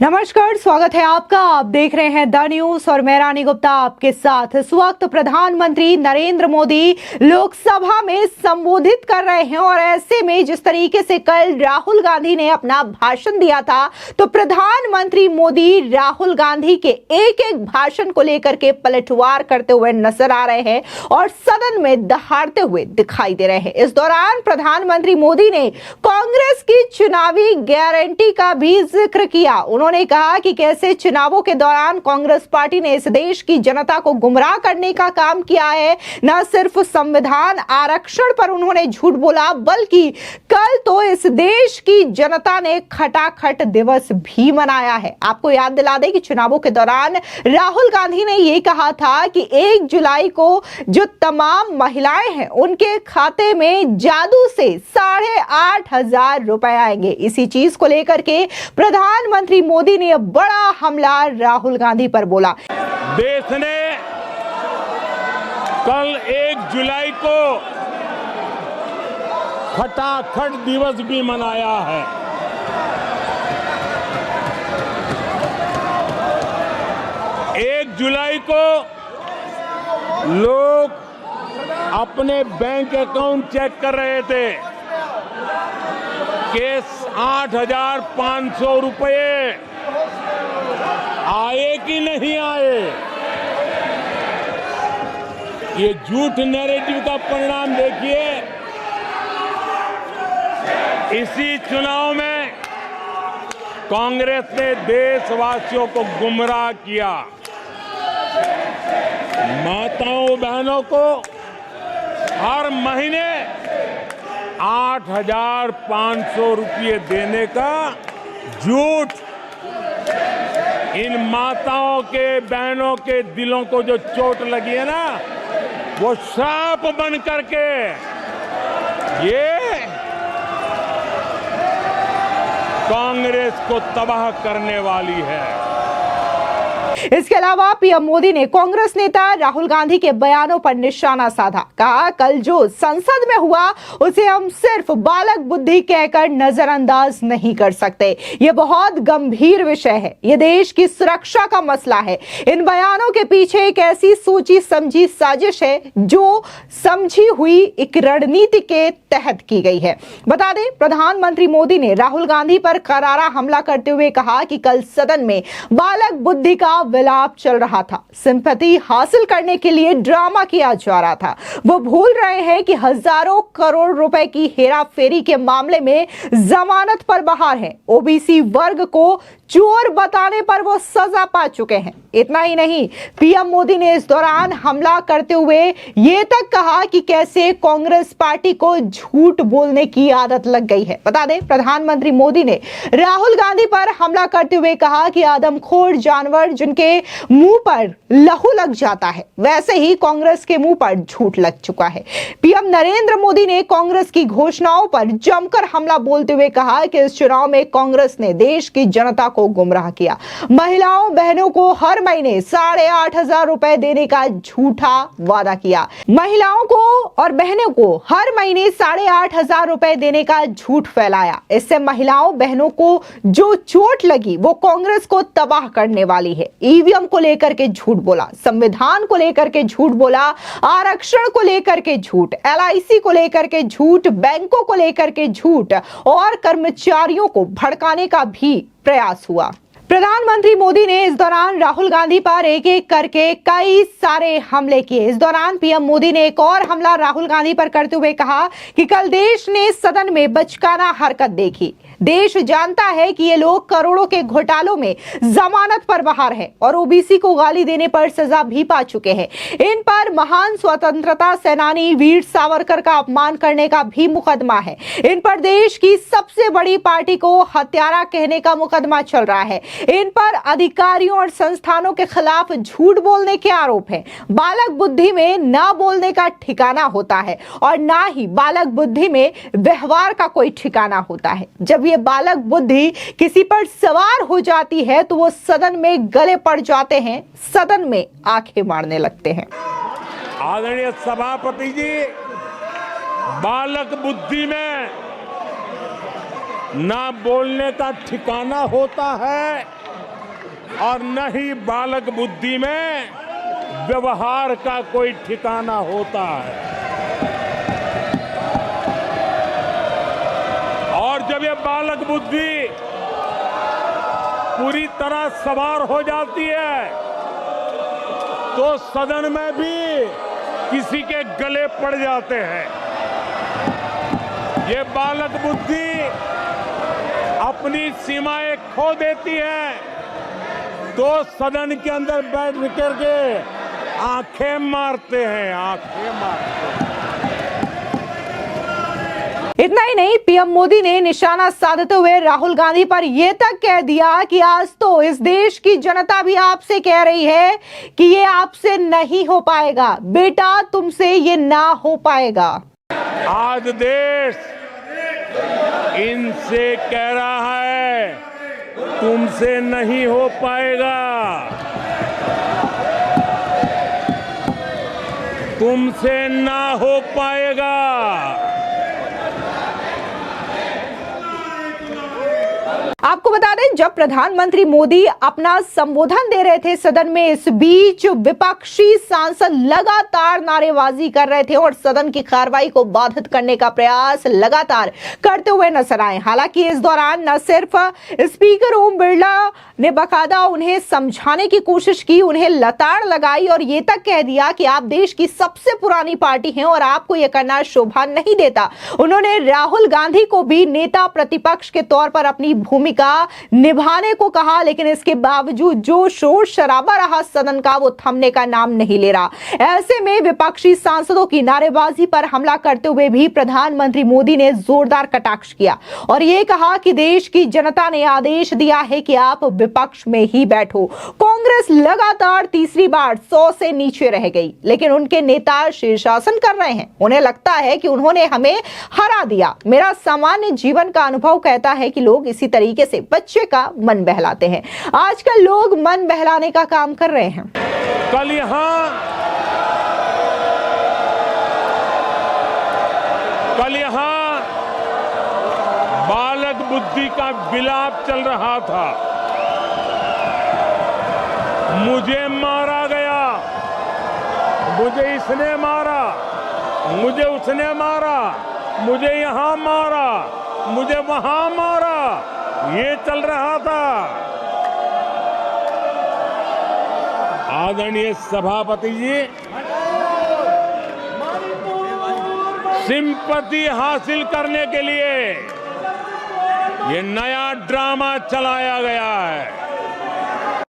नमस्कार, स्वागत है आपका। आप देख रहे हैं द न्यूज और मैं रानी गुप्ता आपके साथ। इस वक्त प्रधानमंत्री नरेंद्र मोदी लोकसभा में संबोधित कर रहे हैं और ऐसे में जिस तरीके से कल राहुल गांधी ने अपना भाषण दिया था, तो प्रधानमंत्री मोदी राहुल गांधी के एक एक भाषण को लेकर के पलटवार करते हुए नजर आ रहे हैं और सदन में दहाड़ते हुए दिखाई दे रहे हैं। इस दौरान प्रधानमंत्री मोदी ने कांग्रेस की चुनावी गारंटी का भी जिक्र किया। उन्होंने कहा कि कैसे चुनावों के दौरान कांग्रेस पार्टी ने इस देश की जनता को गुमराह करने का काम किया है। न सिर्फ संविधान आरक्षण पर उन्होंने झूठ बोला, बल्कि कल तो इस देश की जनता ने खटाखट दिवस भी मनाया है। आपको याद दिला दें कि चुनावों के दौरान राहुल गांधी ने यह कहा था कि 1 जुलाई को जो तमाम महिलाएं हैं उनके खाते में जादू से 8,500 रुपए आएंगे। इसी चीज को लेकर के प्रधानमंत्री मोदी ने बड़ा हमला राहुल गांधी पर बोला। देश ने कल 1 जुलाई को खटाखट दिवस भी मनाया है। एक जुलाई को लोग अपने बैंक अकाउंट चेक कर रहे थे कि 8,500 रुपये आए कि नहीं आए। ये झूठ नैरेटिव का परिणाम देखिए। इसी चुनाव में कांग्रेस ने देशवासियों को गुमराह किया। माताओं बहनों को हर महीने 8,500 रुपये देने का झूठ। इन माताओं के बहनों के दिलों को जो चोट लगी है ना, वो सांप बन करके ये कांग्रेस को तबाह करने वाली है। इसके अलावा पीएम मोदी ने कांग्रेस नेता राहुल गांधी के बयानों पर निशाना साधा। कहा, कल जो संसद में हुआ उसे हम सिर्फ बालक बुद्धि कहकर नजरअंदाज नहीं कर सकते। यह बहुत गंभीर विषय है। यह देश की सुरक्षा का मसला है। इन बयानों के पीछे एक ऐसी सोची समझी साजिश है जो समझी हुई एक रणनीति के तहत की गई है। बता दें, प्रधानमंत्री मोदी ने राहुल गांधी पर करारा हमला करते हुए कहा कि कल सदन में बालक बुद्धि का विलाप चल रहा था। सिंपैथी हासिल करने के लिए ड्रामा किया जा रहा था। वो भूल रहे हैं कि हजारों करोड़ रुपए की हेराफेरी के मामले में जमानत पर बाहर है। ओबीसी वर्ग को चोर बताने पर वो सजा पा चुके हैं। इतना ही नहीं, पीएम मोदी ने इस दौरान हमला करते हुए ये तक कहा कि कैसे कांग्रेस पार्टी को झूठ बोलने की आदत लग गई है। बता दें, प्रधानमंत्री मोदी ने राहुल गांधी पर हमला करते हुए कहा कि आदमखोर जानवर जिनके मुंह पर लहू लग जाता है, वैसे ही कांग्रेस के मुंह पर झूठ लग चुका है। पीएम नरेंद्र मोदी ने कांग्रेस की घोषणाओं पर जमकर हमला बोलते हुए कहा कि इस चुनाव में कांग्रेस ने देश की जनता को गुमराह किया। महिलाओं बहनों को हर महीने 8,500 रुपए देने का झूठा वादा किया। महिलाओं को और बहनों को हर महीने 8,500 रुपए देने का झूठ फैलाया। इससे महिलाओं बहनों को जो चोट लगी वो कांग्रेस को तबाह करने वाली है। ईवीएम को लेकर के झूठ बोला, संविधान को लेकर के झूठ बोला, आरक्षण को लेकर के झूठ, एलआईसी को लेकर के झूठ, बैंकों को लेकर के झूठ और कर्मचारियों को भड़काने का भी प्रयास हुआ। प्रधानमंत्री मोदी ने इस दौरान राहुल गांधी पर एक एक करके कई सारे हमले किए। इस दौरान पीएम मोदी ने एक और हमला राहुल गांधी पर करते हुए कहा कि कल देश ने सदन में बचकाना हरकत देखी। देश जानता है कि ये लोग करोड़ों के घोटालों में जमानत पर बाहर है और ओबीसी को गाली देने पर सजा भी पा चुके हैं। इन पर महान स्वतंत्रता सेनानी वीर सावरकर का अपमान करने का भी मुकदमा है। इन पर देश की सबसे बड़ी पार्टी को हत्यारा कहने का मुकदमा चल रहा है। इन पर अधिकारियों और संस्थानों के खिलाफ झूठ बोलने के आरोप हैं। बालक बुद्धि में ना बोलने का ठिकाना होता है और ना ही बालक बुद्धि में व्यवहार का कोई ठिकाना होता है। जब ये बालक बुद्धि किसी पर सवार हो जाती है तो वो सदन में गले पड़ जाते हैं, सदन में आंखें मारने लगते हैं। आदरणीय सभापति जी, बालक बुद्धि में ना बोलने का ठिकाना होता है और न ही बालक बुद्धि में व्यवहार का कोई ठिकाना होता है। और जब ये बालक बुद्धि पूरी तरह सवार हो जाती है तो सदन में भी किसी के गले पड़ जाते हैं। ये बालक बुद्धि अपनी सीमाएं खो देती है तो सदन के अंदर बैठ करके आंखें मारते हैं, आंखें मारते हैं। इतना ही नहीं, पीएम मोदी ने निशाना साधते हुए राहुल गांधी पर यह तक कह दिया कि आज तो इस देश की जनता भी आपसे कह रही है कि ये आपसे नहीं हो पाएगा, बेटा तुमसे ये ना हो पाएगा। आज देश इनसे कह रहा है तुमसे नहीं हो पाएगा, तुमसे ना हो पाएगा। आपको बता दें, जब प्रधानमंत्री मोदी अपना संबोधन दे रहे थे सदन में, इस बीच विपक्षी सांसद लगातार नारेबाजी कर रहे थे और सदन की कार्रवाई को बाधित करने का प्रयास लगातार करते हुए नजर आए। हालांकि इस दौरान न सिर्फ स्पीकर ओम बिरला ने बकायदा उन्हें समझाने की कोशिश की, उन्हें लताड़ लगाई और ये तक कह दिया कि आप देश की सबसे पुरानी पार्टी हैं और आपको यह करना शोभा नहीं देता। उन्होंने राहुल गांधी को भी नेता प्रतिपक्ष के तौर पर अपनी भूमिका निभाने को कहा, लेकिन इसके बावजूद जो शोर शराबा रहा सदन का, वो थमने का नाम नहीं ले रहा। ऐसे में विपक्षी सांसदों की नारेबाजी पर हमला करते हुए भी प्रधानमंत्री मोदी ने जोरदार कटाक्ष किया और यह कहा कि देश की जनता ने आदेश दिया है कि आप विपक्ष में ही बैठो। कांग्रेस लगातार तीसरी बार 100 से नीचे रह गई, लेकिन उनके नेता शीर्षासन कर रहे हैं। उन्हें लगता है कि उन्होंने हमें हरा दिया। मेरा सामान्य जीवन का अनुभव कहता है कि लोग इसी तरीके से बच्चे का मन बहलाते हैं। आजकल लोग मन बहलाने का काम कर रहे हैं। कल यहां बालक बुद्धि का विलाप चल रहा था। मुझे मारा गया, मुझे इसने मारा, मुझे उसने मारा, मुझे यहां मारा, मुझे वहां मारा, ये चल रहा था। आदरणीय सभापति जी, सिंपैथी हासिल करने के लिए ये नया ड्रामा चलाया गया है।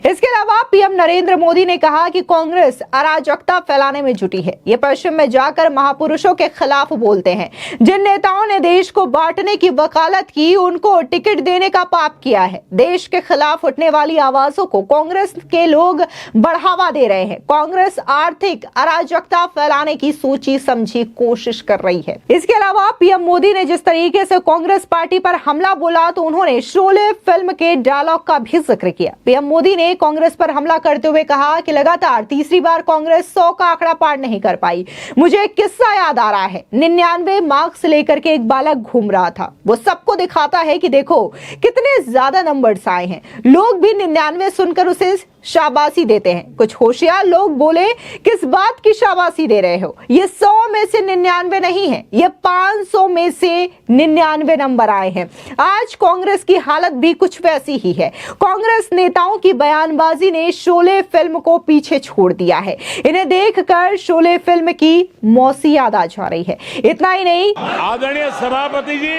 इसके अलावा पीएम नरेंद्र मोदी ने कहा कि कांग्रेस अराजकता फैलाने में जुटी है। ये पश्चिम में जाकर महापुरुषों के खिलाफ बोलते हैं। जिन नेताओं ने देश को बांटने की वकालत की, उनको टिकट देने का पाप किया है। देश के खिलाफ उठने वाली आवाजों को कांग्रेस के लोग बढ़ावा दे रहे हैं। कांग्रेस आर्थिक अराजकता फैलाने की सोची समझी कोशिश कर रही है। इसके अलावा पीएम मोदी ने जिस तरीके से कांग्रेस पार्टी पर हमला बोला, तो उन्होंने शोले फिल्म के डायलॉग का भी जिक्र किया। पीएम मोदी ने कांग्रेस पर हमला करते हुए कहा कि लगातार तीसरी बार कांग्रेस 100 का आंकड़ा पार नहीं कर पाई। मुझे एक किस्सा याद आ रहा है। 99 मार्क्स लेकर के एक बालक घूम रहा था। वो सबको दिखाता है कि देखो कितने ज्यादा नंबर्स आए हैं। लोग भी 99 सुनकर उसे शाबाशी देते हैं। कुछ होशियार लोग बोले, किस बात की शाबाशी दे रहे हो? ये 100 में से 99 नहीं है, ये 500 में से 99 नंबर आए हैं। आज कांग्रेस की हालत भी कुछ वैसी ही है। कांग्रेस नेताओं की बयानबाजी ने शोले फिल्म को पीछे छोड़ दिया है। इन्हें देखकर शोले फिल्म की मौसी याद आ जा रही है। इतना ही नहीं, आदरणीय सभापति जी,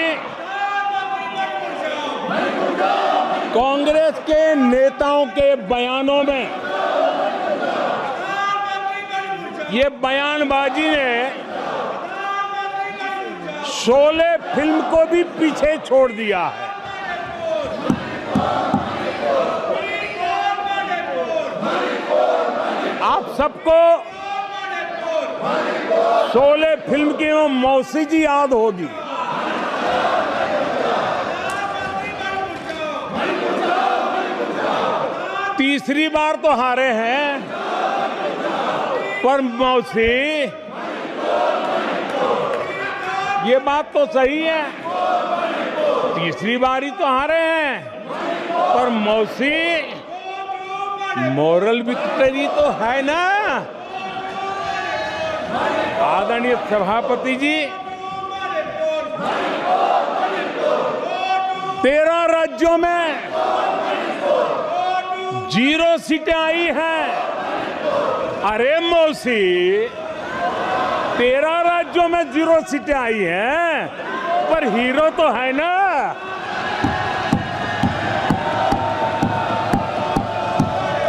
कांग्रेस के नेताओं के बयानों में ये बयानबाजी ने शोले फिल्म को भी पीछे छोड़ दिया है। आप सबको शोले फिल्म की वो मौसी जी याद होगी। तीसरी बार तो हारे हैं, पर मौसी ये बात तो सही है, तीसरी बार ही तो हारे हैं, पर मौसी मोरल विक्ट्री तो है ना आदरणीय सभापति जी। 13 राज्यों में 0 सीटें आई हैं। अरे मौसी 13 राज्यों में 0 सीटें आई हैं, पर हीरो तो है ना।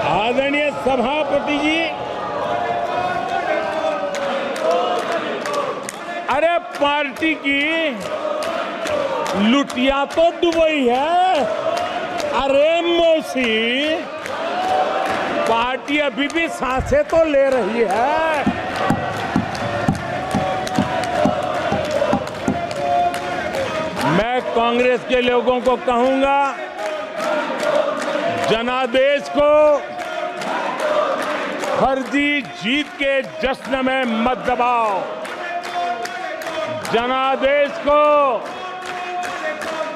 आदरणीय सभापति जी, अरे पार्टी की लुटिया तो दुबई है। अरे मौसी पार्टी अभी भी सांसें तो ले रही है। मैं कांग्रेस के लोगों को कहूंगा, जनादेश को फर्जी जीत के जश्न में मत दबाओ। जनादेश को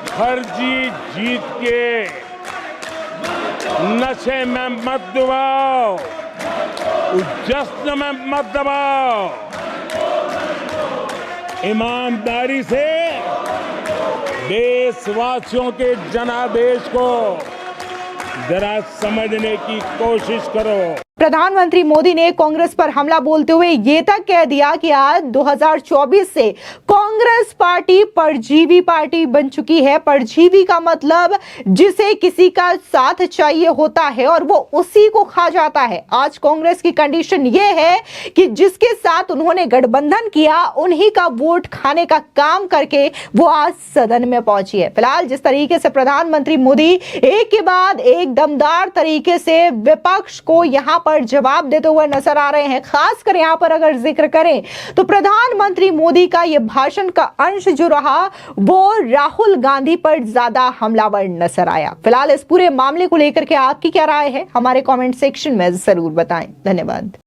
फर्जी जीत के नशे में मत दबाओ, जश्न में मत दबाओ। ईमानदारी से देशवासियों के जनादेश को जरा समझने की कोशिश करो। प्रधानमंत्री मोदी ने कांग्रेस पर हमला बोलते हुए ये तक कह दिया कि आज 2024 से कांग्रेस पार्टी परजीवी पार्टी बन चुकी है। परजीवी का मतलब जिसे किसी का साथ चाहिए होता है और वो उसी को खा जाता है। आज कांग्रेस की कंडीशन ये है कि जिसके साथ उन्होंने गठबंधन किया उन्हीं का वोट खाने का काम करके वो आज सदन में पहुंची है। फिलहाल जिस तरीके से प्रधानमंत्री मोदी एक के बाद एक दमदार तरीके से विपक्ष को यहां पर जवाब देते हुए नजर आ रहे हैं, खासकर यहां पर अगर जिक्र करें तो प्रधानमंत्री मोदी का यह भाषण का अंश जो रहा वो राहुल गांधी पर ज्यादा हमलावर नजर आया। फिलहाल इस पूरे मामले को लेकर के आपकी क्या राय है, हमारे कमेंट सेक्शन में जरूर बताएं। धन्यवाद।